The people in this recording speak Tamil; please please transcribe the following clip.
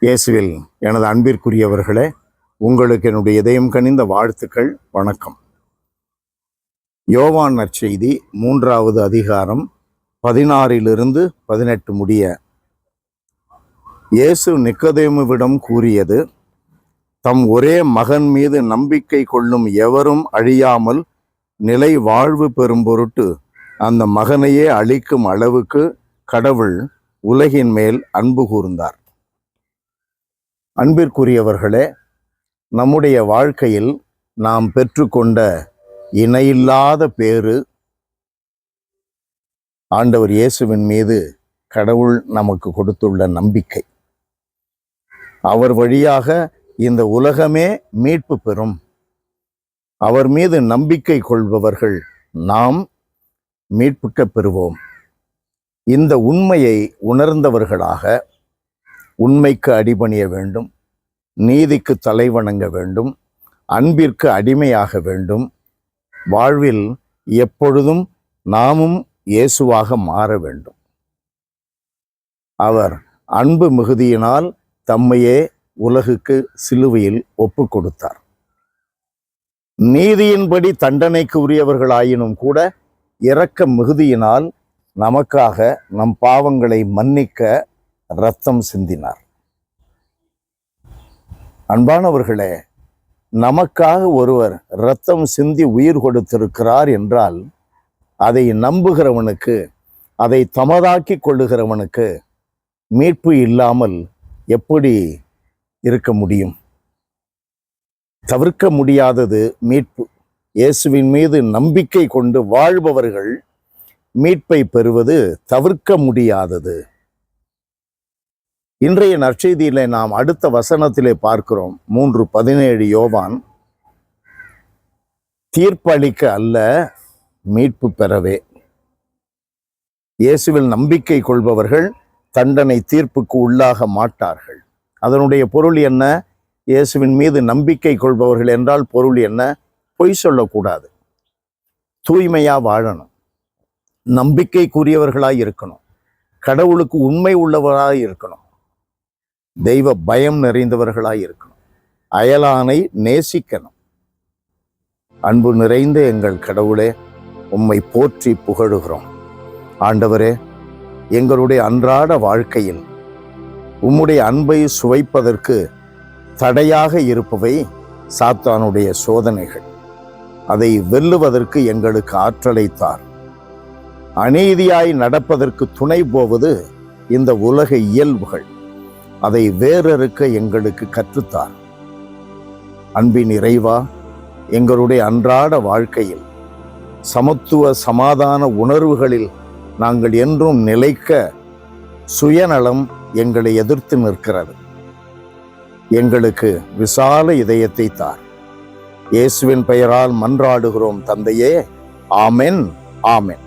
இயேசுவில் எனது அன்பிற்குரியவர்களே, உங்களுக்கு என்னுடைய இதயம் கனிந்த வாழ்த்துக்கள். வணக்கம். யோவான் நற்செய்தி 3வது அதிகாரம் 16 18 முடிய இயேசு நிக்கோதேமுவிடம் கூறியது, தம் ஒரே மகன் மீது நம்பிக்கை கொள்ளும் எவரும் அழியாமல் நிலை வாழ்வு பெறும் பொருட்டு அந்த மகனையே அளிக்கும் அளவுக்கு கடவுள் உலகின் மேல் அன்பு கூர்ந்தார். அன்பிற்குரியவர்களே, நம்முடைய வாழ்க்கையில் நாம் பெற்றுக்கொண்ட இணையில்லாத பேறு ஆண்டவர் இயேசுவின் மீது கடவுள் நமக்கு கொடுத்துள்ள நம்பிக்கை. அவர் வழியாக இந்த உலகமே மீட்பு பெறும். அவர் மீது நம்பிக்கை கொள்பவர்கள் நாம் மீட்புக்க பெறுவோம். இந்த உண்மையை உணர்ந்தவர்களாக உண்மைக்கு அடிபணிய வேண்டும், நீதிக்கு தலைவணங்க வேண்டும், அன்பிற்கு அடிமையாக வேண்டும். வாழ்வில் எப்பொழுதும் நாமும் இயேசுவாக மாற வேண்டும். அவர் அன்பு மிகுதியினால் தம்மையே உலகுக்கு சிலுவையில் ஒப்பு கொடுத்தார். நீதியின்படி தண்டனைக்கு உரியவர்களாயினும் கூட இரக்க மிகுதியினால் நமக்காக நம் பாவங்களை மன்னிக்க இரத்தம் சிந்தினார். அன்பானவர்களே, நமக்காக ஒருவர் இரத்தம் சிந்தி உயிர் கொடுத்திருக்கிறார் என்றால் அதை நம்புகிறவனுக்கு, அதை தமதாக்கி கொள்ளுகிறவனுக்கு மீட்பு இல்லாமல் எப்படி இருக்க முடியும்? தவிர்க்க முடியாதது மீட்பு. இயேசுவின் மீது நம்பிக்கை கொண்டு வாழ்பவர்கள் மீட்பை பெறுவது தவிர்க்க முடியாதது. இன்றைய நற்செய்தியிலே நாம் அடுத்த வசனத்திலே பார்க்கிறோம். 3:17 யோவான், தீர்ப்பளிக்க அல்ல, மீட்பு பெறவே. இயேசுவில் நம்பிக்கை கொள்பவர்கள் தண்டனை தீர்ப்புக்கு உள்ளாக மாட்டார்கள். அதனுடைய பொருள் என்ன? இயேசுவின் மீது நம்பிக்கை கொள்பவர்கள் என்றால் பொருள் என்ன? பொய் சொல்லக்கூடாது, தூய்மையா வாழணும், நம்பிக்கைக்குரியவர்களாய் இருக்கணும், கடவுளுக்கு உண்மை உள்ளவராய் இருக்கணும், தெய்வ பயம் நிறைந்தவர்களாய் இருக்கணும், அயலானை நேசிக்கணும். அன்பு நிறைந்த எங்கள் கடவுளே, உம்மை போற்றி புகழுகிறோம். ஆண்டவரே, எங்களுடைய அன்றாட வாழ்க்கையில் உம்முடைய அன்பை சுவைப்பதற்கு தடையாக இருப்பவை சாத்தானுடைய சோதனைகள். அதை வெல்லுவதற்கு எங்களுக்கு ஆற்றலை தார். அநீதியாய் நடப்பதற்கு துணை போவது இந்த உலக இயல்புகள். அதை வேறறுக்க எங்களுக்கு கற்றுத்தார். அன்பின் இறைவா, எங்களுடைய அன்றாட வாழ்க்கையில் சமத்துவ சமாதான உணர்வுகளில் நாங்கள் என்றும் நிலைக்க சுயநலம் எங்களை எதிர்த்து நிற்கிறது. எங்களுக்கு விசால இதயத்தை தார். இயேசுவின் பெயரால் மன்றாடுகிறோம் தந்தையே. ஆமென், ஆமென்.